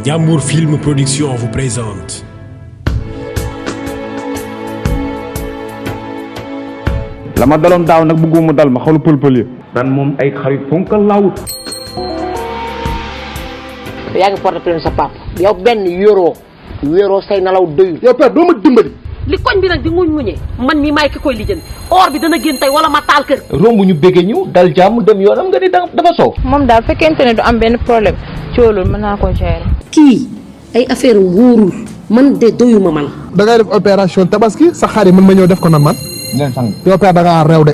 Ndiambour Film Production vous présente. la ma daloon daaw nag bëgguma dal ma xalu pël-pël yi ren moom ay xarit fonkal laawut. yaa ngi porté plainte sa papa yow benn yoroo say nalaw doyul. yow père doo ma dimbali. li koñ bi nag di muñ-muñee man mii maay ki koy lijjanti or bi dana génn tey wala ma taal kër. romb ñu béggee ñu dal jàmm dem yoonam nga ni dafa soow. moom daal fekkente ne du am benn problème coolul mën naa ko gérer. kii ay affaire wóorul man de doyuma man. da ngay def opération tabaski sa xar yi mën ma ñëw def ko nan man. leen sang yow père da ngaa réew de.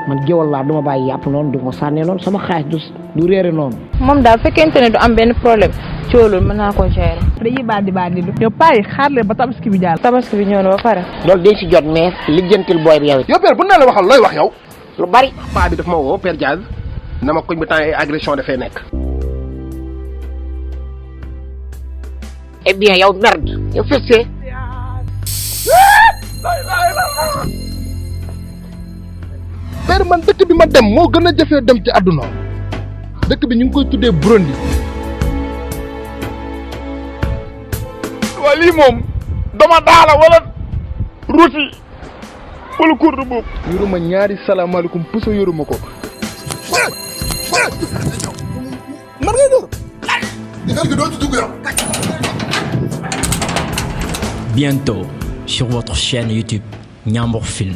man géwal laa duma bàyyi yàpp noonu du ma sànni noonu sama xaalis du réere noonu. moom daal fekkente ne du am benn problème coolul mën naa ko gérer. dañuy bandi du. yow paa yi xaar leen ba tabaski bi jàll. tabaski bi ñëw na ba pare. loolu dañ si jot mais lijjantil booy bi yow it. yow père bu ne la waxal looy wax yow. lu bari. paa bi daf ma woo père Diaz na ma koñ bi temps ay agression dafay nekk. eh bien yow merde yow fessé. père man dëkk bi ma dem moo gën a jafee dem ci àdduna dëkk bi ñu ngi koy tuddee Burundi. waa lii moom dama daala wala ruuti wala kurdu boobu. yoruma ñaari salaamaaleykum puso yoruma ko. man ngay door. Bientôt sur votre chaîne YouTube Ndiambour Film.